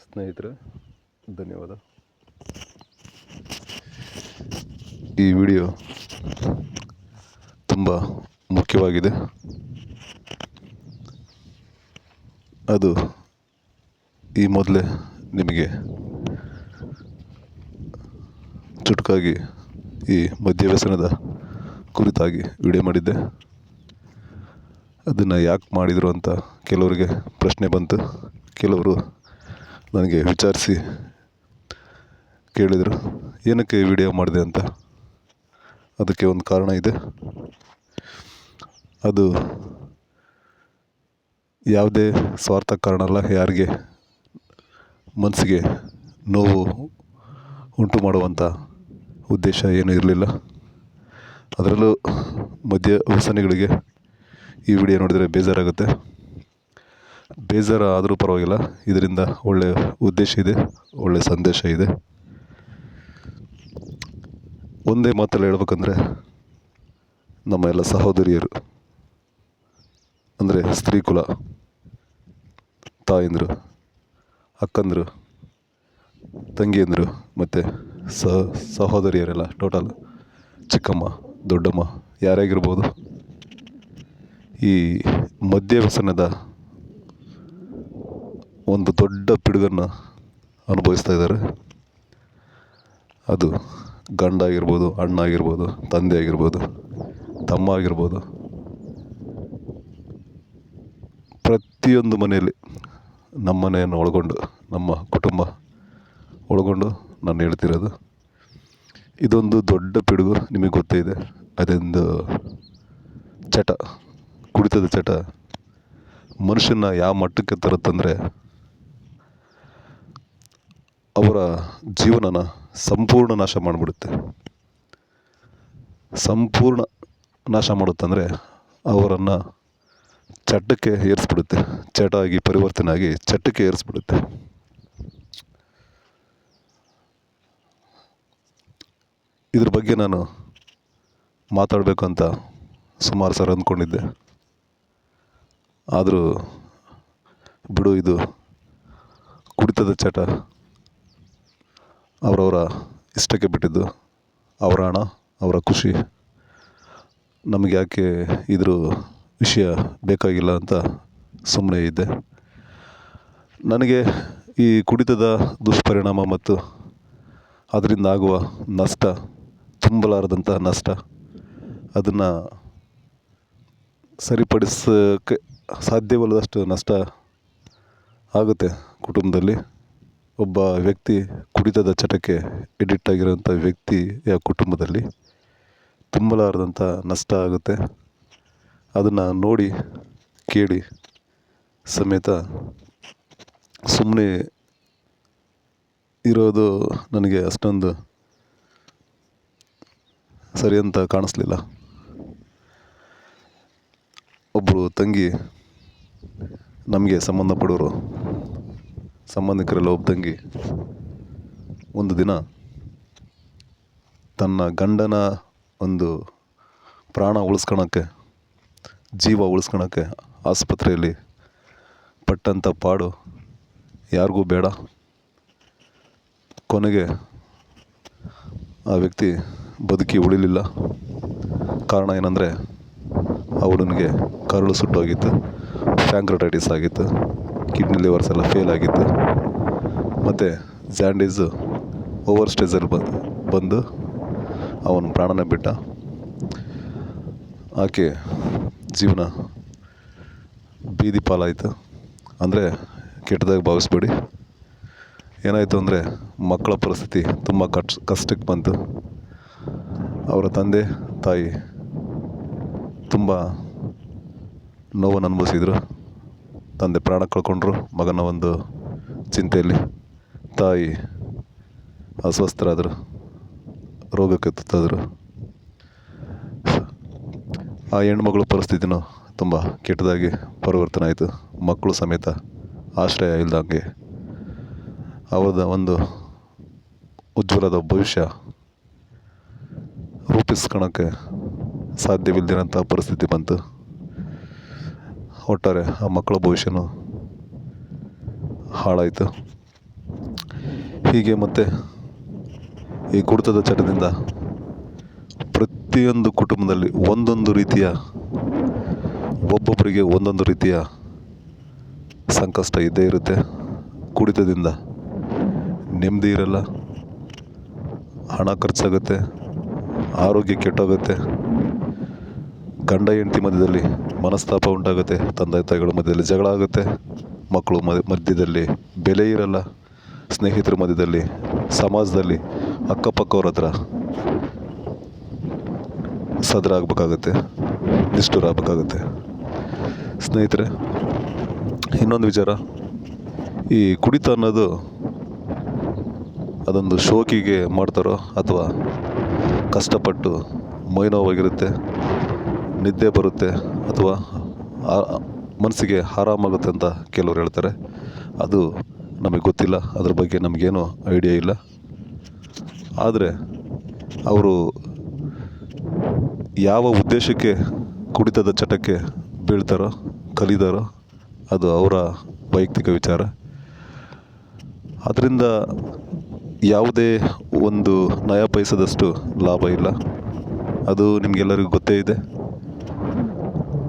ಸ್ನೇಹಿತರೆ, ಧನ್ಯವಾದ. ಈ ವಿಡಿಯೋ ತುಂಬ ಮುಖ್ಯವಾಗಿದೆ. ಅದು ಈ ಮೊದಲೇ ನಿಮಗೆ ಚುಟುಕಾಗಿ ಈ ಮದ್ಯವ್ಯಸನದ ಕುರಿತಾಗಿ ವಿಡಿಯೋ ಮಾಡಿದ್ದೆ. ಅದನ್ನು ಯಾಕೆ ಮಾಡಿದರು ಅಂತ ಕೆಲವರಿಗೆ ಪ್ರಶ್ನೆ ಬಂತು. ಕೆಲವರು ನನಗೆ ವಿಚಾರಿಸಿ ಕೇಳಿದರು, ಏನಕ್ಕೆ ವಿಡಿಯೋ ಮಾಡಿದೆ ಅಂತ. ಅದಕ್ಕೆ ಒಂದು ಕಾರಣ ಇದೆ. ಅದು ಯಾವುದೇ ಸ್ವಾರ್ಥ ಕಾರಣ ಅಲ್ಲ. ಯಾರಿಗೆ ಮನಸ್ಸಿಗೆ ನೋವು ಉಂಟು ಮಾಡುವಂಥ ಉದ್ದೇಶ ಏನೂ ಇರಲಿಲ್ಲ. ಅದರಲ್ಲೂ ಮದ್ಯ ವ್ಯಸನಿಗಳಿಗೆ ಈ ವಿಡಿಯೋ ನೋಡಿದರೆ ಬೇಜಾರಾಗುತ್ತೆ. ಬೇಜಾರು ಆದರೂ ಪರವಾಗಿಲ್ಲ, ಇದರಿಂದ ಒಳ್ಳೆಯ ಉದ್ದೇಶ ಇದೆ, ಒಳ್ಳೆಯ ಸಂದೇಶ ಇದೆ. ಒಂದೇ ಮಾತಲ್ಲಿ ಹೇಳ್ಬೇಕಂದ್ರೆ, ನಮ್ಮ ಎಲ್ಲ ಸಹೋದರಿಯರು ಅಂದರೆ ಸ್ತ್ರೀ ಕುಲ, ತಾಯಂದರು, ಅಕ್ಕಂದರು, ತಂಗಿಯಂದರು ಮತ್ತು ಸಹೋದರಿಯರೆಲ್ಲ ಟೋಟಲ್, ಚಿಕ್ಕಮ್ಮ, ದೊಡ್ಡಮ್ಮ, ಯಾರಾಗಿರ್ಬೋದು, ಈ ಮದ್ಯ ವ್ಯಸನದ ಒಂದು ದೊಡ್ಡ ಪಿಡುಗನ್ನು ಅನುಭವಿಸ್ತಾ ಇದ್ದಾರೆ. ಅದು ಗಂಡ ಆಗಿರ್ಬೋದು, ಅಣ್ಣ ಆಗಿರ್ಬೋದು, ತಂದೆ ಆಗಿರ್ಬೋದು, ತಮ್ಮ ಆಗಿರ್ಬೋದು, ಪ್ರತಿಯೊಂದು ಮನೆಯಲ್ಲಿ, ನಮ್ಮ ಮನೆಯನ್ನು ಒಳಗೊಂಡು, ನಮ್ಮ ಕುಟುಂಬ ಒಳಗೊಂಡು ನಾನು ಹೇಳ್ತಿರೋದು. ಇದೊಂದು ದೊಡ್ಡ ಪಿಡುಗು, ನಿಮಗೆ ಗೊತ್ತೇ ಇದೆ. ಅದೊಂದು ಚಟ, ಕುಡಿತದ ಚಟ ಮನುಷ್ಯನ ಯಾವ ಮಟ್ಟಕ್ಕೆ ತರುತ್ತಂದರೆ, ಅವರ ಜೀವನನ ಸಂಪೂರ್ಣ ನಾಶ ಮಾಡಿಬಿಡುತ್ತೆ. ಸಂಪೂರ್ಣ ನಾಶ ಮಾಡುತ್ತಂದರೆ ಅವರನ್ನು ಚಟಕ್ಕೆ ಏರಿಸ್ಬಿಡುತ್ತೆ. ಚಟ ಆಗಿ ಪರಿವರ್ತನೆ ಆಗಿ ಚಟಕ್ಕೆ ಏರಿಸ್ಬಿಡುತ್ತೆ. ಇದ್ರ ಬಗ್ಗೆ ನಾನು ಮಾತಾಡಬೇಕು ಅಂತ ಸುಮಾರು ಸಲ ಅಂದ್ಕೊಂಡಿದ್ದೆ. ಆದರೂ ಬಿಡು, ಇದು ಕುಡಿತದ ಚಟ ಅವರವರ ಇಷ್ಟಕ್ಕೆ ಬಿಟ್ಟಿದ್ದು. ಅವರ ಹಣ, ಅವರ ಖುಷಿ, ನಮಗೆ ಯಾಕೆ ಇದ್ರ ವಿಷಯ ಬೇಕಾಗಿಲ್ಲ ಅಂತ ಸುಮ್ಮನೆ ಇದ್ದೆ. ನನಗೆ ಈ ಕುಡಿತದ ದುಷ್ಪರಿಣಾಮ ಮತ್ತು ಅದರಿಂದ ಆಗುವ ನಷ್ಟ, ತುಂಬಲಾರದಂಥ ನಷ್ಟ, ಅದನ್ನು ಸರಿಪಡಿಸೋಕ್ಕೆ ಸಾಧ್ಯವಿಲ್ಲದಷ್ಟು ನಷ್ಟ ಆಗುತ್ತೆ ಕುಟುಂಬದಲ್ಲಿ. ಒಬ್ಬ ವ್ಯಕ್ತಿ ಕುಡಿತದ ಚಟಕ್ಕೆ ಎಡಿಕ್ಟ್ ಆಗಿರೋಂಥ ವ್ಯಕ್ತಿಯ ಕುಟುಂಬದಲ್ಲಿ ತುಂಬಲಾರದಂಥ ನಷ್ಟ ಆಗುತ್ತೆ. ಅದನ್ನು ನೋಡಿ ಕೇಳಿ ಸಮೇತ ಸುಮ್ಮನೆ ಇರೋದು ನನಗೆ ಅಷ್ಟೊಂದು ಸರಿ ಅಂತ ಕಾಣಿಸ್ಲಿಲ್ಲ. ಒಬ್ಬರು ತಂಗಿ, ನಮಗೆ ಸಂಬಂಧಪಡೋರು, ಸಂಬಂಧಿಕರೆಲ್ಲ ಒಬ್ಬ ತಂಗಿ ಒಂದು ದಿನ ತನ್ನ ಗಂಡನ ಒಂದು ಪ್ರಾಣ ಉಳಿಸ್ಕೊಳಕ್ಕೆ, ಜೀವ ಉಳಿಸ್ಕೊಳಕ್ಕೆ ಆಸ್ಪತ್ರೆಯಲ್ಲಿ ಪಟ್ಟಂಥ ಪಾಡು ಯಾರಿಗೂ ಬೇಡ. ಕೊನೆಗೆ ಆ ವ್ಯಕ್ತಿ ಬದುಕಿ ಉಳಿಲಿಲ್ಲ. ಕಾರಣ ಏನಂದರೆ, ಅವನಿಗೆ ಕರುಳು ಸುಟ್ಟೋಗಿತ್ತು, ಪ್ಯಾಂಕ್ರಟೈಟಿಸ್ ಆಗಿತ್ತು, ಕಿಡ್ನಿ ಲಿವರ್ಸ್ ಎಲ್ಲ ಫೇಲ್ ಆಗಿತ್ತು, ಮತ್ತು ಜಾಂಡೀಸು ಓವರ್ ಸ್ಟೇಜಲ್ಲಿ ಬಂದು ಅವನು ಪ್ರಾಣನ ಬಿಟ್ಟ. ಆಕೆ ಜೀವನ ಬೀದಿ ಪಾಲಾಯಿತು. ಅಂದರೆ ಕೆಟ್ಟದಾಗಿ ಭಾವಿಸ್ಬೇಡಿ. ಏನಾಯಿತು ಅಂದರೆ, ಮಕ್ಕಳ ಪರಿಸ್ಥಿತಿ ತುಂಬ ಕಷ್ಟಕ್ಕೆ ಬಂತು. ಅವರ ತಂದೆ ತಾಯಿ ತುಂಬ ನೋವನ್ನು ಅನುಭವಿಸಿದರು. ತಂದೆ ಪ್ರಾಣ ಕಳ್ಕೊಂಡ್ರು ಮಗನ ಒಂದು ಚಿಂತೆಯಲ್ಲಿ. ತಾಯಿ ಅಸ್ವಸ್ಥರಾದರು, ರೋಗಕ್ಕೆ ತುತ್ತಾದರು. ಆ ಹೆಣ್ಮಗಳ ಪರಿಸ್ಥಿತಿನೂ ತುಂಬ ಕೆಟ್ಟದಾಗಿ ಪರಿವರ್ತನೆ ಆಯಿತು. ಮಕ್ಕಳು ಸಮೇತ ಆಶ್ರಯ ಇಲ್ದಂಗೆ, ಅವರ ಒಂದು ಉಜ್ವಲದ ಭವಿಷ್ಯ ರೂಪಿಸ್ಕೊಳಕ್ಕೆ ಸಾಧ್ಯವಿಲ್ಲದಿರೋಂಥ ಪರಿಸ್ಥಿತಿ ಬಂತು. ಒಟ್ಟಾರೆ ಆ ಮಕ್ಕಳ ಭವಿಷ್ಯನೂ ಹಾಳಾಯಿತು. ಹೀಗೆ ಮತ್ತು ಈ ಕುಡಿತದ ಚಟದಿಂದ ಪ್ರತಿಯೊಂದು ಕುಟುಂಬದಲ್ಲಿ ಒಂದೊಂದು ರೀತಿಯ, ಒಬ್ಬೊಬ್ಬರಿಗೆ ಒಂದೊಂದು ರೀತಿಯ ಸಂಕಷ್ಟ ಇದ್ದೇ ಇರುತ್ತೆ. ಕುಡಿತದಿಂದ ನೆಮ್ಮದಿ ಇರಲ್ಲ, ಹಣ ಖರ್ಚಾಗುತ್ತೆ, ಆರೋಗ್ಯ ಕೆಟ್ಟೋಗುತ್ತೆ, ಗಂಡ ಹೆಂಡತಿ ಮಧ್ಯದಲ್ಲಿ ಮನಸ್ತಾಪ ಉಂಟಾಗುತ್ತೆ, ತಂದೆ ತಾಯಿಗಳ ಮಧ್ಯದಲ್ಲಿ ಜಗಳ ಆಗುತ್ತೆ, ಮಕ್ಕಳು ಮಧ್ಯದಲ್ಲಿ ಬೆಲೆ ಇರಲ್ಲ, ಸ್ನೇಹಿತರ ಮಧ್ಯದಲ್ಲಿ, ಸಮಾಜದಲ್ಲಿ ಅಕ್ಕಪಕ್ಕವ್ರ ಹತ್ರ ಸದರಾಗಬೇಕಾಗತ್ತೆ, ನಿಷ್ಠುರ ಆಗಬೇಕಾಗತ್ತೆ. ಸ್ನೇಹಿತರೆ, ಇನ್ನೊಂದು ವಿಚಾರ, ಈ ಕುಡಿತ ಅನ್ನೋದು ಅದೊಂದು ಶೋಕಿಗೆ ಮಾಡ್ತಾರೋ ಅಥವಾ ಕಷ್ಟಪಟ್ಟು ಮೈನೋವಾಗಿರುತ್ತೆ, ನಿದ್ದೆ ಬರುತ್ತೆ ಅಥವಾ ಮನಸ್ಸಿಗೆ ಆರಾಮಾಗುತ್ತೆ ಅಂತ ಕೆಲವರು ಹೇಳ್ತಾರೆ. ಅದು ನಮಗೆ ಗೊತ್ತಿಲ್ಲ, ಅದ್ರ ಬಗ್ಗೆ ನಮಗೇನು ಐಡಿಯಾ ಇಲ್ಲ. ಆದರೆ ಅವರು ಯಾವ ಉದ್ದೇಶಕ್ಕೆ ಕುಡಿತದ ಚಟಕ್ಕೆ ಬೀಳ್ತಾರೋ, ಕಲಿತಾರೋ ಅದು ಅವರ ವೈಯಕ್ತಿಕ ವಿಚಾರ. ಅದರಿಂದ ಯಾವುದೇ ಒಂದು ನಯ ಪೈಸದಷ್ಟು ಲಾಭ ಇಲ್ಲ, ಅದು ನಿಮಗೆಲ್ಲರಿಗೂ ಗೊತ್ತೇ ಇದೆ.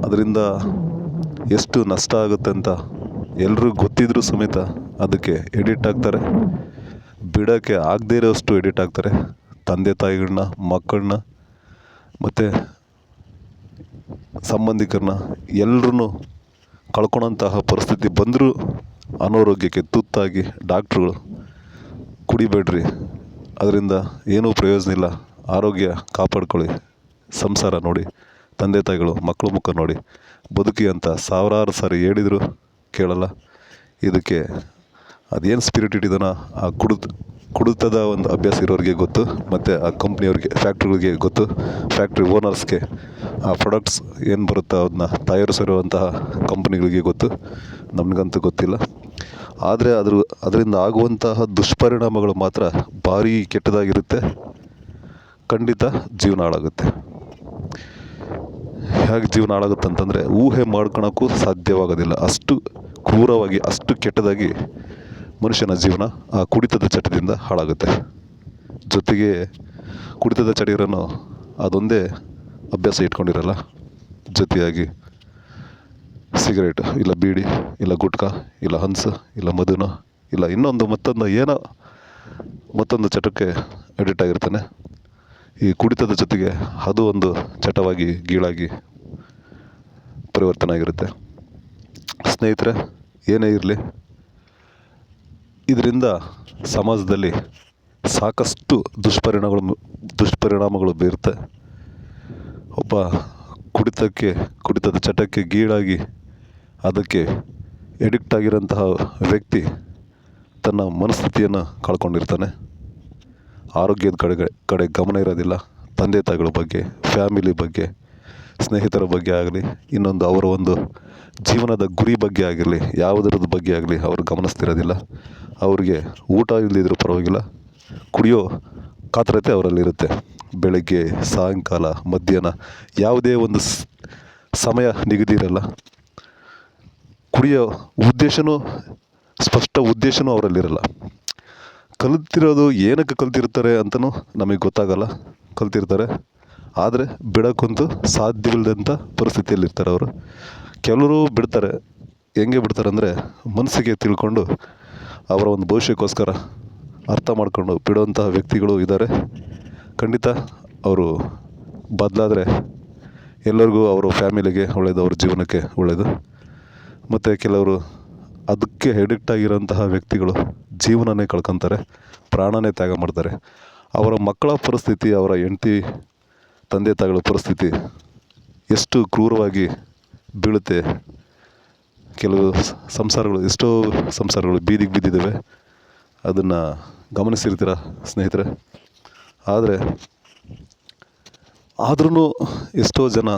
ಅದರಿಂದ ಎಷ್ಟು ನಷ್ಟ ಆಗುತ್ತೆ ಅಂತ ಎಲ್ಲರೂ ಗೊತ್ತಿದ್ರೂ ಸಮೇತ ಅದಕ್ಕೆ ಎಡಿಟ್ ಆಗ್ತಾರೆ, ಬಿಡೋಕ್ಕೆ ಆಗದೇ ಇರೋಷ್ಟು ಎಡಿಟ್ ಆಗ್ತಾರೆ. ತಂದೆ ತಾಯಿಗಳನ್ನ, ಮಕ್ಕಳನ್ನ ಮತ್ತು ಸಂಬಂಧಿಕರನ್ನ ಎಲ್ಲರೂ ಕಳ್ಕೊಳೋಂತಹ ಪರಿಸ್ಥಿತಿ ಬಂದರೂ ಅನಾರೋಗ್ಯಕ್ಕೆ ತುತ್ತಾಗಿ ಡಾಕ್ಟ್ರುಗಳು ಕುಡಿಬೇಡ್ರಿ, ಅದರಿಂದ ಏನೂ ಪ್ರಯೋಜನ ಇಲ್ಲ, ಆರೋಗ್ಯ ಕಾಪಾಡ್ಕೊಳ್ಳಿ, ಸಂಸಾರ ನೋಡಿ, ತಂದೆ ತಾಯಿಗಳು ಮಕ್ಕಳು ಮುಖ ನೋಡಿ ಬದುಕಿ ಅಂತ ಸಾವಿರಾರು ಸಾರಿ ಹೇಳಿದರು ಕೇಳಲ್ಲ. ಇದಕ್ಕೆ ಅದೇನು ಸ್ಪಿರಿಟ್ ಇಟ್ಟಿದಾನೋ ಆ ಕುಡಿತದ ಒಂದು ಅಭ್ಯಾಸ ಇರೋರಿಗೆ ಗೊತ್ತು, ಮತ್ತು ಆ ಕಂಪ್ನಿಯವ್ರಿಗೆ, ಫ್ಯಾಕ್ಟ್ರಿಗಳಿಗೆ ಗೊತ್ತು, ಫ್ಯಾಕ್ಟ್ರಿ ಓನರ್ಸ್ಗೆ, ಆ ಪ್ರಾಡಕ್ಟ್ಸ್ ಏನು ಬರುತ್ತೋ ಅದನ್ನ ತಯಾರಿಸಿರುವಂತಹ ಕಂಪ್ನಿಗಳಿಗೆ ಗೊತ್ತು, ನಮಗಂತೂ ಗೊತ್ತಿಲ್ಲ. ಆದರೆ ಅದರಿಂದ ಆಗುವಂತಹ ದುಷ್ಪರಿಣಾಮಗಳು ಮಾತ್ರ ಭಾರೀ ಕೆಟ್ಟದಾಗಿರುತ್ತೆ. ಖಂಡಿತ ಜೀವನ ಹಾಳಾಗುತ್ತೆ. ಹೇಗೆ ಜೀವನ ಹಾಳಾಗುತ್ತೆ ಅಂತಂದರೆ ಊಹೆ ಮಾಡ್ಕೊಳಕ್ಕೂ ಸಾಧ್ಯವಾಗೋದಿಲ್ಲ. ಅಷ್ಟು ಕ್ರೂರವಾಗಿ, ಅಷ್ಟು ಕೆಟ್ಟದಾಗಿ ಮನುಷ್ಯನ ಜೀವನ ಆ ಕುಡಿತದ ಚಟದಿಂದ ಹಾಳಾಗುತ್ತೆ. ಜೊತೆಗೆ ಕುಡಿತದ ಚಟ ಇರೋನು ಅದೊಂದೇ ಅಭ್ಯಾಸ ಇಟ್ಕೊಂಡಿರಲ್ಲ, ಜೊತೆಯಾಗಿ ಸಿಗರೇಟ್, ಇಲ್ಲ ಬೀಡಿ, ಇಲ್ಲ ಗುಟ್ಕಾ, ಇಲ್ಲ ಹನ್ಸ್, ಇಲ್ಲ ಮಧುನ, ಇಲ್ಲ ಮತ್ತೊಂದು ಚಟಕ್ಕೆ ಅಡಿಕ್ಟ್ ಆಗಿರ್ತಾನೆ. ಈ ಕುಡಿತದ ಜೊತೆಗೆ ಅದು ಒಂದು ಚಟವಾಗಿ, ಗೀಳಾಗಿ ಪರಿವರ್ತನೆ ಆಗಿರುತ್ತೆ. ಸ್ನೇಹಿತರೆ, ಏನೇ ಇರಲಿ, ಇದರಿಂದ ಸಮಾಜದಲ್ಲಿ ಸಾಕಷ್ಟು ದುಷ್ಪರಿಣಾಮಗಳು ಬೀರುತ್ತೆ. ಒಬ್ಬ ಕುಡಿತದ ಚಟಕ್ಕೆ ಗೀಳಾಗಿ ಅದಕ್ಕೆ ಎಡಿಕ್ಟ್ ಆಗಿರೋಂತಹ ವ್ಯಕ್ತಿ ತನ್ನ ಮನಸ್ಥಿತಿಯನ್ನು ಕಳ್ಕೊಂಡಿರ್ತಾನೆ. ಆರೋಗ್ಯದ ಕಡೆ ಗಮನ ಇರೋದಿಲ್ಲ. ತಂದೆ ತಾಯಿಗಳ ಬಗ್ಗೆ, ಫ್ಯಾಮಿಲಿ ಬಗ್ಗೆ, ಸ್ನೇಹಿತರ ಬಗ್ಗೆ ಆಗಲಿ, ಇನ್ನೊಂದು ಅವರ ಒಂದು ಜೀವನದ ಗುರಿ ಬಗ್ಗೆ ಆಗಿರಲಿ, ಯಾವುದರದ ಬಗ್ಗೆ ಆಗಲಿ ಅವರು ಗಮನಿಸ್ತಿರೋದಿಲ್ಲ. ಅವ್ರಿಗೆ ಊಟ ಇಲ್ಲದಿದ್ರೂ ಪರವಾಗಿಲ್ಲ, ಕುಡಿಯೋ ಕಾತರತೆ ಅವರಲ್ಲಿರುತ್ತೆ. ಬೆಳಗ್ಗೆ, ಸಾಯಂಕಾಲ, ಮಧ್ಯಾಹ್ನ ಯಾವುದೇ ಒಂದು ಸಮಯ ನಿಗದಿ ಇರಲ್ಲ. ಕುಡಿಯೋ ಸ್ಪಷ್ಟ ಉದ್ದೇಶನೂ ಅವರಲ್ಲಿರಲ್ಲ. ಕಲಿತಿರೋದು ಏನಕ್ಕೆ ಕಲ್ತಿರ್ತಾರೆ ಅಂತಲೂ ನಮಗೆ ಗೊತ್ತಾಗಲ್ಲ. ಕಲ್ತಿರ್ತಾರೆ, ಆದರೆ ಬಿಡೋಕ್ಕಂತೂ ಸಾಧ್ಯವಿಲ್ಲದಂಥ ಪರಿಸ್ಥಿತಿಯಲ್ಲಿರ್ತಾರೆ ಅವರು. ಕೆಲವರು ಬಿಡ್ತಾರೆ. ಹೆಂಗೆ ಬಿಡ್ತಾರೆ ಅಂದರೆ, ಮನಸ್ಸಿಗೆ ತಿಳ್ಕೊಂಡು ಅವರ ಒಂದು ಭವಿಷ್ಯಕ್ಕೋಸ್ಕರ ಅರ್ಥ ಮಾಡ್ಕೊಂಡು ಬಿಡುವಂತಹ ವ್ಯಕ್ತಿಗಳು ಇದ್ದಾರೆ. ಖಂಡಿತ ಅವರು ಬದಲಾದರೆ ಎಲ್ಲರಿಗೂ, ಅವರ ಫ್ಯಾಮಿಲಿಗೆ ಒಳ್ಳೆಯದು, ಅವ್ರ ಜೀವನಕ್ಕೆ ಒಳ್ಳೆಯದು. ಮತ್ತು ಕೆಲವರು ಅದಕ್ಕೆ ಎಡಿಕ್ಟ್ ಆಗಿರೋಂತಹ ವ್ಯಕ್ತಿಗಳು ಜೀವನನೇ ಕಳ್ಕೊತಾರೆ, ಪ್ರಾಣನೇ ತ್ಯಾಗ ಮಾಡ್ತಾರೆ. ಅವರ ಮಕ್ಕಳ ಪರಿಸ್ಥಿತಿ, ಅವರ ಹೆಂಡತಿ ತಂದೆ ತಾಯಿಗಳ ಪರಿಸ್ಥಿತಿ ಎಷ್ಟು ಕ್ರೂರವಾಗಿ ಬೀಳುತ್ತೆ. ಕೆಲವು ಎಷ್ಟೋ ಸಂಸಾರಗಳು ಬೀದಿಗೆ ಬಿದ್ದಿದ್ದಾವೆ. ಅದನ್ನು ಗಮನಿಸಿರ್ತೀರ ಸ್ನೇಹಿತರೆ. ಆದ್ರೂ ಎಷ್ಟೋ ಜನ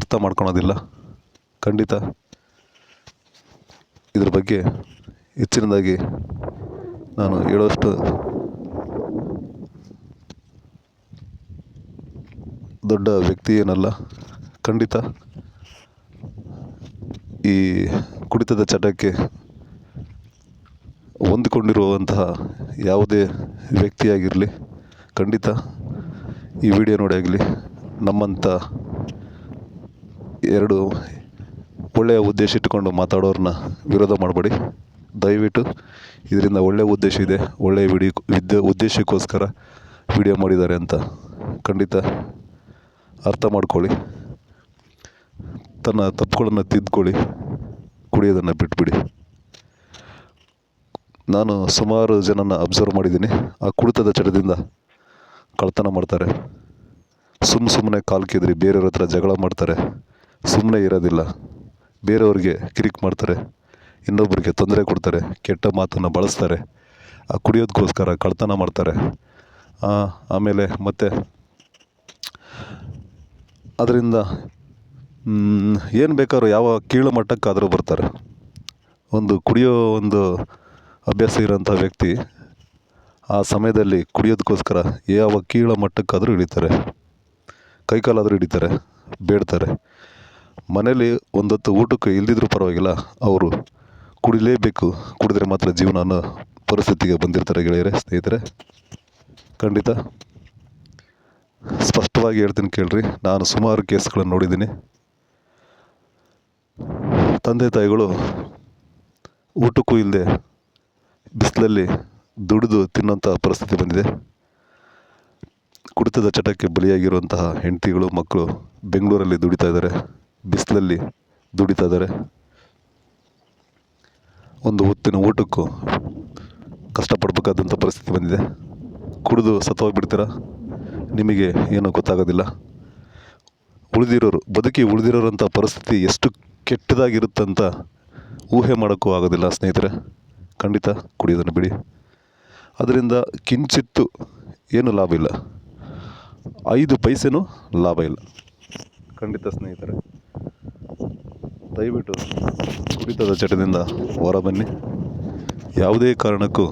ಅರ್ಥ ಮಾಡ್ಕೊಳೋದಿಲ್ಲ. ಖಂಡಿತ ಇದ್ರ ಬಗ್ಗೆ ಹೆಚ್ಚಿನದಾಗಿ ನಾನು ಹೇಳೋಷ್ಟು ದೊಡ್ಡ ವ್ಯಕ್ತಿ ಏನಲ್ಲ. ಖಂಡಿತ ಈ ಕುಡಿತದ ಚಟಕ್ಕೆ ಹೊಂದಿಕೊಂಡಿರುವಂತಹ ಯಾವುದೇ ವ್ಯಕ್ತಿಯಾಗಿರಲಿ ಖಂಡಿತ ಈ ವಿಡಿಯೋ ನೋಡಿ ಆಗಲಿ ನಮ್ಮಂಥ ಎರಡು ಒಳ್ಳೆಯ ಉದ್ದೇಶ ಇಟ್ಟುಕೊಂಡು ಮಾತಾಡೋರನ್ನ ವಿರೋಧ ಮಾಡಬೇಡಿ. ದಯವಿಟ್ಟು ಇದರಿಂದ ಒಳ್ಳೆಯ ಉದ್ದೇಶ ಇದೆ, ಒಳ್ಳೆಯ ಉದ್ದೇಶಕ್ಕೋಸ್ಕರ ವಿಡಿಯೋ ಮಾಡಿದ್ದಾರೆ ಅಂತ ಖಂಡಿತ ಅರ್ಥ ಮಾಡ್ಕೊಳ್ಳಿ. ತನ್ನ ತಪ್ಪುಗಳನ್ನು ತಿದ್ದುಕೊಳ್ಳಿ, ಕುಡಿಯೋದನ್ನು ಬಿಟ್ಬಿಡಿ. ನಾನು ಸುಮಾರು ಜನನ ಅಬ್ಸರ್ವ್ ಮಾಡಿದ್ದೀನಿ. ಆ ಕುಡಿತದ ಚಟದಿಂದ ಕಳ್ತನ ಮಾಡ್ತಾರೆ, ಸುಮ್ಮನೆ ಕಾಲು ಕೆದರಿ ಬೇರೆಯವ್ರ ಹತ್ರ ಜಗಳ ಮಾಡ್ತಾರೆ, ಸುಮ್ಮನೆ ಇರೋದಿಲ್ಲ, ಬೇರೆಯವ್ರಿಗೆ ಕಿರಿಕ್ ಮಾಡ್ತಾರೆ, ಇನ್ನೊಬ್ಬರಿಗೆ ತೊಂದರೆ ಕೊಡ್ತಾರೆ, ಕೆಟ್ಟ ಮಾತನ್ನು ಬಳಸ್ತಾರೆ, ಆ ಕುಡಿಯೋದಕ್ಕೋಸ್ಕರ ಕಳ್ತನ ಮಾಡ್ತಾರೆ. ಆಮೇಲೆ ಮತ್ತೆ ಅದರಿಂದ ಏನು ಬೇಕಾದ್ರೂ ಯಾವ ಕೀಳು ಮಟ್ಟಕ್ಕಾದರೂ ಬರ್ತಾರೆ. ಕುಡಿಯೋ ಅಭ್ಯಾಸ ಇರೋಂಥ ವ್ಯಕ್ತಿ ಆ ಸಮಯದಲ್ಲಿ ಕುಡಿಯೋದಕ್ಕೋಸ್ಕರ ಯಾವ ಕೀಳು ಮಟ್ಟಕ್ಕಾದರೂ ಇಳಿತಾರೆ, ಕೈಕಾಲಾದರೂ ಹಿಡಿತಾರೆ, ಬೇಡ್ತಾರೆ. ಮನೇಲಿ ಒಂದೊತ್ತು ಊಟಕ್ಕೆ ಇಲ್ದಿದ್ರೂ ಪರವಾಗಿಲ್ಲ, ಅವರು ಕುಡಿಲೇಬೇಕು, ಕುಡಿದ್ರೆ ಮಾತ್ರ ಜೀವನ ಅನ್ನೋ ಪರಿಸ್ಥಿತಿಗೆ ಬಂದಿರ್ತಾರೆ ಗೆಳೆಯರೆ, ಸ್ನೇಹಿತರೆ. ಖಂಡಿತ ಸ್ಪಷ್ಟವಾಗಿ ಹೇಳ್ತೀನಿ ಕೇಳ್ರಿ. ನಾನು ಸುಮಾರು ಕೇಸ್ಗಳನ್ನು ನೋಡಿದ್ದೀನಿ. ತಂದೆ ತಾಯಿಗಳು ಊಟಕ್ಕೂ ಇಲ್ಲದೆ ಬಿಸಿಲಲ್ಲಿ ದುಡಿದು ತಿನ್ನೋಂಥ ಪರಿಸ್ಥಿತಿ ಬಂದಿದೆ. ಕುಡಿತದ ಚಟಕ್ಕೆ ಬಲಿಯಾಗಿರುವಂತಹ ಹೆಂಡತಿಗಳು, ಮಕ್ಕಳು ಬೆಂಗಳೂರಲ್ಲಿ ದುಡಿತಾ ಇದ್ದಾರೆ, ಬಿಸಿಲಲ್ಲಿ ದುಡಿತಾ ಇದ್ದಾರೆ. ಒಂದು ಹೊತ್ತಿನ ಊಟಕ್ಕೂ ಕಷ್ಟಪಡಬೇಕಾದಂಥ ಪರಿಸ್ಥಿತಿ ಬಂದಿದೆ. ಕುಡಿದು ಸತ್ತೋಗ್ಬಿಡ್ತೀರ, ನಿಮಗೆ ಏನೂ ಗೊತ್ತಾಗೋದಿಲ್ಲ. ಬದುಕಿ ಉಳಿದಿರೋರಂಥ ಪರಿಸ್ಥಿತಿ ಎಷ್ಟು ಕೆಟ್ಟದಾಗಿರುತ್ತಂತ ಊಹೆ ಮಾಡೋಕ್ಕೂ ಆಗೋದಿಲ್ಲ ಸ್ನೇಹಿತರೆ. ಖಂಡಿತ ಕುಡಿಯೋದನ್ನು ಬಿಡಿ. ಅದರಿಂದ ಕಿಂಚಿತ್ತು ಏನು ಲಾಭ ಇಲ್ಲ, 5 ಪೈಸೆನೂ ಲಾಭ ಇಲ್ಲ ಖಂಡಿತ ಸ್ನೇಹಿತರೆ. ದಯವಿಟ್ಟು ಕುಡಿತದ ಚಟದಿಂದ ಹೊರ ಬನ್ನಿ. ಯಾವುದೇ ಕಾರಣಕ್ಕೂ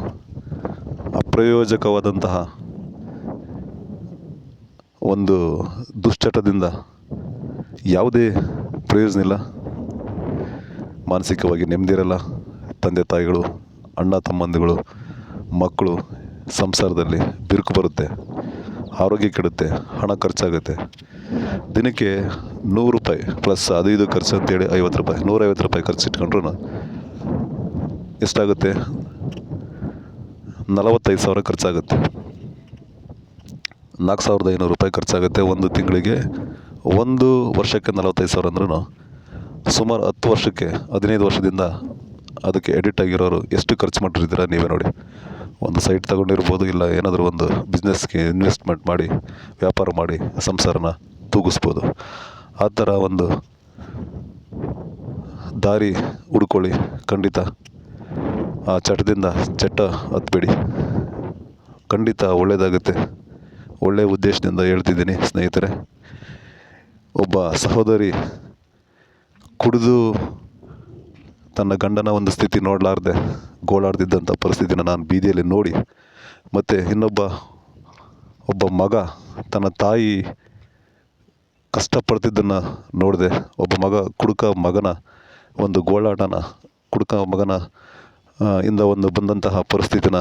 ಅಪ್ರಯೋಜಕವಾದಂತಹ ಒಂದು ದುಶ್ಚಟದಿಂದ ಯಾವುದೇ ಪ್ರಯೋಜನ ಇಲ್ಲ. ಮಾನಸಿಕವಾಗಿ ನೆಮ್ಮದಿ ಇರಲ್ಲ. ತಂದೆ ತಾಯಿಗಳು, ಅಣ್ಣ ತಮ್ಮಂದಿಗಳು, ಮಕ್ಕಳು ಸಂಸಾರದಲ್ಲಿ ಬಿರುಕು ಬರುತ್ತೆ, ಆರೋಗ್ಯ ಕೆಡುತ್ತೆ, ಹಣ ಖರ್ಚಾಗುತ್ತೆ. ದಿನಕ್ಕೆ 100 ರೂಪಾಯಿ ಪ್ಲಸ್ ಅದು ಇದು ಖರ್ಚು ಅಂತೇಳಿ 50 ರೂಪಾಯಿ, 150 ರೂಪಾಯಿ ಖರ್ಚಿಟ್ಕೊಂಡ್ರು ಎಷ್ಟಾಗುತ್ತೆ? 45,000 ಖರ್ಚಾಗುತ್ತೆ. 4,500 ರೂಪಾಯಿ ಖರ್ಚಾಗುತ್ತೆ ಒಂದು ತಿಂಗಳಿಗೆ. ಒಂದು ವರ್ಷಕ್ಕೆ 45,000 ಅಂದ್ರೂ ಸುಮಾರು 10 ವರ್ಷಕ್ಕೆ 15 ವರ್ಷದಿಂದ ಅದಕ್ಕೆ ಎಡಿಟ್ ಆಗಿರೋರು ಎಷ್ಟು ಖರ್ಚು ಮಾಡಿರ್ತೀರ ನೀವೇ ನೋಡಿ. ಒಂದು ಸೈಟ್ ತಗೊಂಡಿರ್ಬೋದು, ಇಲ್ಲ ಏನಾದರೂ ಒಂದು ಬಿಸ್ನೆಸ್ಗೆ ಇನ್ವೆಸ್ಟ್ಮೆಂಟ್ ಮಾಡಿ ವ್ಯಾಪಾರ ಮಾಡಿ ಸಂಸಾರನ ತೂಗಿಸ್ಬೋದು. ಆ ಥರ ಒಂದು ದಾರಿ ಹುಡ್ಕೊಳ್ಳಿ. ಖಂಡಿತ ಆ ಚಟದಿಂದ ಹತ್ಬೇಡಿ. ಖಂಡಿತ ಒಳ್ಳೆಯದಾಗುತ್ತೆ. ಒಳ್ಳೆಯ ಉದ್ದೇಶದಿಂದ ಹೇಳ್ತಿದ್ದೀನಿ ಸ್ನೇಹಿತರೆ. ಒಬ್ಬ ಸಹೋದರಿ ಕುಡಿದು ತನ್ನ ಗಂಡನ ಒಂದು ಸ್ಥಿತಿ ನೋಡಲಾರ್ದೆ ಗೋಳಾಡ್ತಿದ್ದಂಥ ಪರಿಸ್ಥಿತಿನ ನಾನು ಬೀದಿಯಲ್ಲಿ ನೋಡಿ, ಮತ್ತು ಒಬ್ಬ ಮಗ ತನ್ನ ತಾಯಿ ಕಷ್ಟಪಡ್ತಿದ್ದನ್ನು ನೋಡಿದೆ. ಒಬ್ಬ ಕುಡುಕ ಮಗನ ಒಂದು ಗೋಳಾಟನ, ಕುಡುಕ ಮಗನ ಇಂದ ಬಂದಂತಹ ಪರಿಸ್ಥಿತಿನ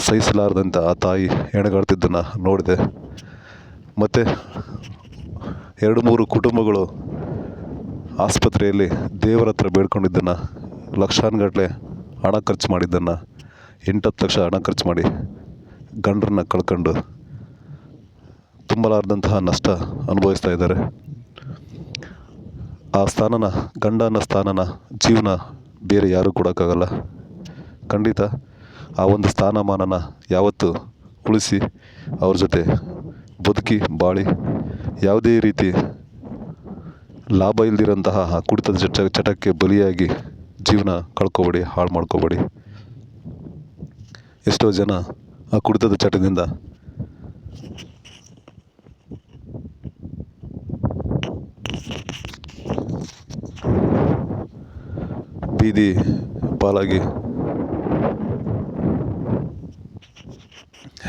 ಸಹಿಸಲಾರ್ದಂಥ ಆ ತಾಯಿ ಹೆಣಗಾಡ್ತಿದ್ದನ್ನು ನೋಡಿದೆ. ಮತ್ತು 2-3 ಕುಟುಂಬಗಳು ಆಸ್ಪತ್ರೆಯಲ್ಲಿ ದೇವರ ಹತ್ರ ಬೇಡ್ಕೊಂಡಿದ್ದನ್ನು, ಲಕ್ಷಾನುಗಟ್ಟಲೆ ಹಣ ಖರ್ಚು ಮಾಡಿದ್ದನ್ನು, 8-10 ಲಕ್ಷ ಹಣ ಖರ್ಚು ಮಾಡಿ ಗಂಡರನ್ನ ಕಳ್ಕೊಂಡು ತುಂಬಲಾರ್ದಂತಹ ನಷ್ಟ ಅನುಭವಿಸ್ತಾ ಇದ್ದಾರೆ. ಆ ಸ್ಥಾನನ, ಗಂಡನ ಸ್ಥಾನನ ಜೀವನ ಬೇರೆ ಯಾರೂ ಕೊಡೋಕ್ಕಾಗಲ್ಲ. ಖಂಡಿತ ಆ ಒಂದು ಸ್ಥಾನಮಾನನ ಯಾವತ್ತೂ ಉಳಿಸಿ ಅವ್ರ ಜೊತೆ ಬದುಕಿ ಬಾಳಿ, ಯಾವುದೇ ರೀತಿ ಲಾಭ ಇಲ್ದಿರೋಂತಹ ಆ ಕುಡಿತದ ಚಟಕ್ಕೆ ಬಲಿಯಾಗಿ ಜೀವನ ಕಳ್ಕೊಬೇಡಿ, ಹಾಳು ಮಾಡ್ಕೋಬೇಡಿ. ಎಷ್ಟೋ ಜನ ಆ ಕುಡಿತದ ಚಟದಿಂದ ಬೀದಿ ಪಾಲಾಗಿ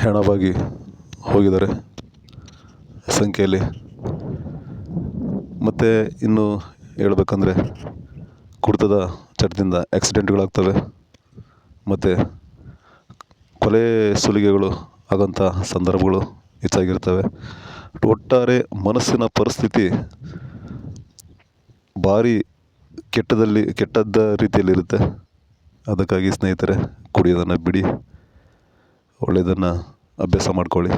ಹೆಣವಾಗಿ ಹೋಗಿದ್ದಾರೆ ಸಂಖ್ಯೆಯಲ್ಲಿ. ಮತ್ತು ಇನ್ನು ಹೇಳ್ಬೇಕಂದ್ರೆ ಕುಡಿತದ ಚಟದಿಂದ ಆಕ್ಸಿಡೆಂಟ್ಗಳಾಗ್ತವೆ, ಮತ್ತು ಕೊಲೆ ಸುಲಿಗೆಗಳು ಆಗೋಂಥ ಸಂದರ್ಭಗಳು ಹೆಚ್ಚಾಗಿರ್ತವೆ. ಒಟ್ಟಾರೆ ಮನಸ್ಸಿನ ಪರಿಸ್ಥಿತಿ ಭಾರಿ ಕೆಟ್ಟದ್ದ ರೀತಿಯಲ್ಲಿರುತ್ತೆ. ಅದಕ್ಕಾಗಿ ಸ್ನೇಹಿತರೆ, ಕುಡಿಯೋದನ್ನು ಬಿಡಿ, ಒಳ್ಳೆಯದನ್ನು ಅಭ್ಯಾಸ ಮಾಡ್ಕೊಳ್ಳಿ.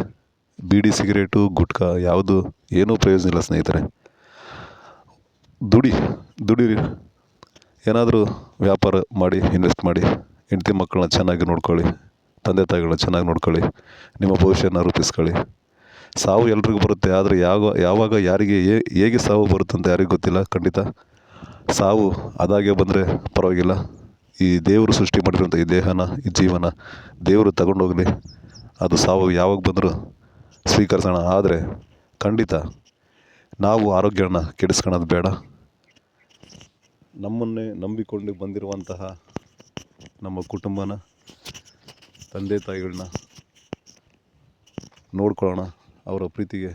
ಬೀಡಿ, ಸಿಗರೇಟು, ಗುಟ್ಕಾ ಯಾವುದು ಏನೂ ಪ್ರಯೋಜನ ಇಲ್ಲ ಸ್ನೇಹಿತರೆ. ದುಡೀರಿ, ಏನಾದರೂ ವ್ಯಾಪಾರ ಮಾಡಿ, ಇನ್ವೆಸ್ಟ್ ಮಾಡಿ, ಹೆಂಡತಿ ಮಕ್ಕಳನ್ನ ಚೆನ್ನಾಗಿ ನೋಡ್ಕೊಳ್ಳಿ, ತಂದೆ ತಾಯಿಗಳನ್ನ ಚೆನ್ನಾಗಿ ನೋಡ್ಕೊಳ್ಳಿ, ನಿಮ್ಮ ಭವಿಷ್ಯನ ರೂಪಿಸ್ಕೊಳ್ಳಿ. ಸಾವು ಎಲ್ರಿಗೂ ಬರುತ್ತೆ, ಆದರೆ ಯಾವಾಗ ಯಾರಿಗೆ ಹೇಗೆ ಸಾವು ಬರುತ್ತೆ ಅಂತ ಯಾರಿಗೂ ಗೊತ್ತಿಲ್ಲ. ಖಂಡಿತ ಸಾವು ಅದಾಗೆ ಬಂದರೆ ಪರವಾಗಿಲ್ಲ. ಈ ದೇವರು ಸೃಷ್ಟಿ ಮಾಡಿರುವಂಥ ಈ ದೇಹನ, ಈ ಜೀವನ ದೇವರು ತಗೊಂಡೋಗಲಿ. ಅದು ಸಾವು ಯಾವಾಗ ಬಂದರೂ ಸ್ವೀಕರಿಸೋಣ. ಆದರೆ ಖಂಡಿತ ನಾವು ಆರೋಗ್ಯನ ಕೆಡಿಸ್ಕೊಳ್ಳೋದು ಬೇಡ. ನಮ್ಮನ್ನೇ ನಂಬಿಕೊಂಡು ಬಂದಿರುವಂತಹ ನಮ್ಮ ಕುಟುಂಬನ, ತಂದೆ ತಾಯಿಗಳನ್ನ ನೋಡ್ಕೊಳ್ಳೋಣ. ಅವರ ಪ್ರೀತಿಗೆ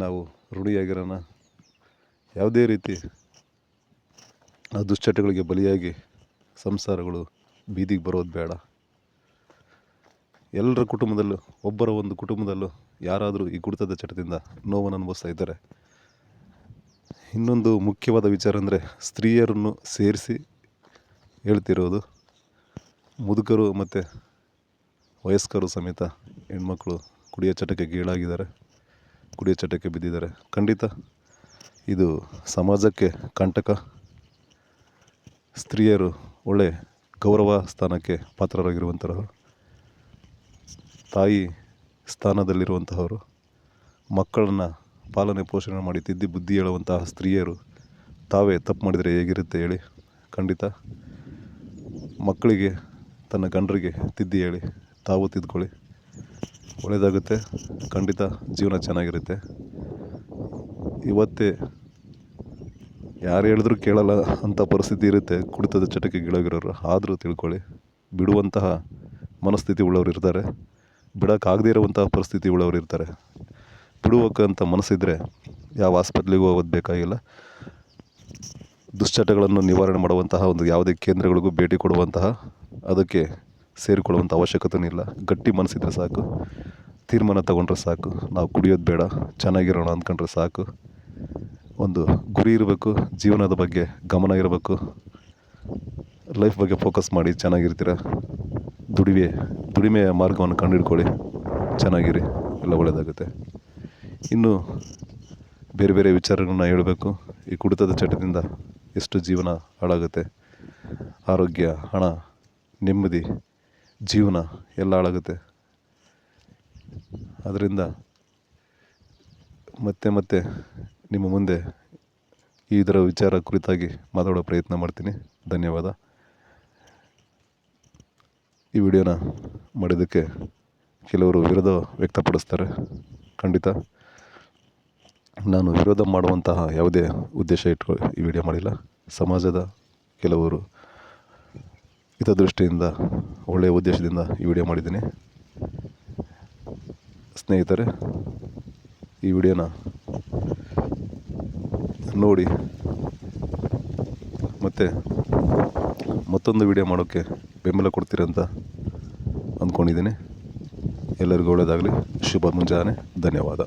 ನಾವು ಋಣಿಯಾಗಿರೋಣ. ಯಾವುದೇ ರೀತಿ ದುಶ್ಚಟಗಳಿಗೆ ಬಲಿಯಾಗಿ ಸಂಸಾರಗಳು ಬೀದಿಗೆ ಬರೋದು ಬೇಡ. ಎಲ್ಲರ ಕುಟುಂಬದಲ್ಲೂ, ಒಬ್ಬರ ಒಂದು ಕುಟುಂಬದಲ್ಲೂ ಯಾರಾದರೂ ಈ ಕುಡಿತದ ಚಟದಿಂದ ನೋವನ್ನು ಅನುಭವಿಸ್ತಾ ಇದ್ದಾರೆ. ಇನ್ನೊಂದು ಮುಖ್ಯವಾದ ವಿಚಾರ ಅಂದರೆ, ಸ್ತ್ರೀಯರನ್ನು ಸೇರಿಸಿ ಹೇಳ್ತಿರೋದು. ಮುದುಕರು ಮತ್ತು ವಯಸ್ಕರು ಸಮೇತ ಹೆಣ್ಮಕ್ಳು ಕುಡಿಯೋ ಚಟಕ್ಕೆ ಗೀಳಾಗಿದ್ದಾರೆ, ಕುಡಿಯೋ ಚಟಕ್ಕೆ ಬಿದ್ದಿದ್ದಾರೆ. ಖಂಡಿತ ಇದು ಸಮಾಜಕ್ಕೆ ಕಂಟಕ. ಸ್ತ್ರೀಯರು ಒಳ್ಳೆ ಗೌರವ ಸ್ಥಾನಕ್ಕೆ ಪಾತ್ರರಾಗಿರುವಂಥವರು, ತಾಯಿ ಸ್ಥಾನದಲ್ಲಿರುವಂತಹವರು, ಮಕ್ಕಳನ್ನ ಪಾಲನೆ ಪೋಷಣೆ ಮಾಡಿ ತಿದ್ದಿ ಬುದ್ಧಿ ಹೇಳುವಂತಹ ಸ್ತ್ರೀಯರು ತಾವೇ ತಪ್ಪು ಮಾಡಿದರೆ ಹೇಗಿರುತ್ತೆ ಹೇಳಿ? ಖಂಡಿತ ಮಕ್ಕಳಿಗೆ, ತನ್ನ ಗಂಡರಿಗೆ ತಿದ್ದಿ ಹೇಳಿ, ತಾವು ತಿದ್ಕೊಳ್ಳಿ, ಒಳ್ಳೆಯದಾಗುತ್ತೆ. ಖಂಡಿತ ಜೀವನ ಚೆನ್ನಾಗಿರುತ್ತೆ. ಇವತ್ತೇ ಯಾರು ಹೇಳಿದ್ರೂ ಕೇಳಲ್ಲ ಅಂಥ ಪರಿಸ್ಥಿತಿ ಇರುತ್ತೆ ಕುಡಿತದ ಚಟಕ್ಕೆ ಗೀಳಾಗಿರೋರು. ಆದರೂ ತಿಳ್ಕೊಳ್ಳಿ, ಬಿಡುವಂತಹ ಮನಸ್ಥಿತಿ ಉಳ್ಳವ್ರು ಇರ್ತಾರೆ, ಬಿಡೋಕ್ಕಾಗದೇ ಇರುವಂತಹ ಪರಿಸ್ಥಿತಿ ಉಳ್ಳವ್ರು ಇರ್ತಾರೆ. ಬಿಡುವಕ್ಕಂಥ ಮನಸ್ಸಿದ್ರೆ ಯಾವ ಹಾಸ್ಪಿಟ್ಲಿಗೂ ಹೋಗೋದು ಬೇಕಾಗಿಲ್ಲ. ದುಶ್ಚಟಗಳನ್ನು ನಿವಾರಣೆ ಮಾಡುವಂತಹ ಒಂದು ಯಾವುದೇ ಕೇಂದ್ರಗಳಿಗೂ ಭೇಟಿ ಕೊಡುವಂತಹ, ಅದಕ್ಕೆ ಸೇರಿಕೊಳ್ಳುವಂಥ ಅವಶ್ಯಕತೆಯೂ ಇಲ್ಲ. ಗಟ್ಟಿ ಮನಸ್ಸಿದ್ರೆ ಸಾಕು, ತೀರ್ಮಾನ ತಗೊಂಡ್ರೆ ಸಾಕು. ನಾವು ಕುಡಿಯೋದು ಬೇಡ, ಚೆನ್ನಾಗಿರೋಣ ಅಂದ್ಕೊಂಡ್ರೆ ಸಾಕು. ಒಂದು ಗುರಿ ಇರಬೇಕು, ಜೀವನದ ಬಗ್ಗೆ ಗಮನ ಇರಬೇಕು, ಲೈಫ್ ಬಗ್ಗೆ ಫೋಕಸ್ ಮಾಡಿ ಚೆನ್ನಾಗಿರ್ತೀರ. ದುಡಿಮೆಯ ಮಾರ್ಗವನ್ನು ಕಂಡುಹಿಡ್ಕೊಳ್ಳಿ, ಚೆನ್ನಾಗಿರಿ, ಎಲ್ಲ ಒಳ್ಳೆಯದಾಗುತ್ತೆ. ಇನ್ನು ಬೇರೆ ಬೇರೆ ವಿಚಾರಗಳನ್ನ ಹೇಳಬೇಕು. ಈ ಕುಡಿತದ ಚಟದಿಂದ ಎಷ್ಟು ಜೀವನ ಹಾಳಾಗುತ್ತೆ, ಆರೋಗ್ಯ, ಹಣ, ನೆಮ್ಮದಿ, ಜೀವನ ಎಲ್ಲ ಹಾಳಾಗುತ್ತೆ. ಅದರಿಂದ ಮತ್ತೆ ನಿಮ್ಮ ಮುಂದೆ ಇದರ ವಿಚಾರ ಕುರಿತಾಗಿ ಮಾತಾಡೋ ಪ್ರಯತ್ನ ಮಾಡ್ತೀನಿ. ಧನ್ಯವಾದ. ಈ ವಿಡಿಯೋನ ಮಾಡಿದ್ದಕ್ಕೆ ಕೆಲವರು ವಿರೋಧ ವ್ಯಕ್ತಪಡಿಸ್ತಾರೆ. ಖಂಡಿತ ನಾನು ವಿರೋಧ ಮಾಡುವಂತಹ ಯಾವುದೇ ಉದ್ದೇಶ ಇಟ್ಕೊಂಡು ಈ ವಿಡಿಯೋ ಮಾಡಿಲ್ಲ. ಸಮಾಜದ ಕೆಲವರು ಹಿತದೃಷ್ಟಿಯಿಂದ, ಒಳ್ಳೆಯ ಉದ್ದೇಶದಿಂದ ಈ ವಿಡಿಯೋ ಮಾಡಿದ್ದೀನಿ. ಸ್ನೇಹಿತರೆ, ಈ ವಿಡಿಯೋನ ನೋಡಿ ಮತ್ತು ಮತ್ತೊಂದು ವಿಡಿಯೋ ಮಾಡೋಕ್ಕೆ ಬೆಂಬಲ ಕೊಡ್ತೀರಂತ ಅಂದ್ಕೊಂಡಿದ್ದೀನಿ. ಎಲ್ಲರಿಗೂ ಒಳ್ಳೆಯದಾಗಲಿ. ಶುಭ ಮುಂಜಾನೆ. ಧನ್ಯವಾದ.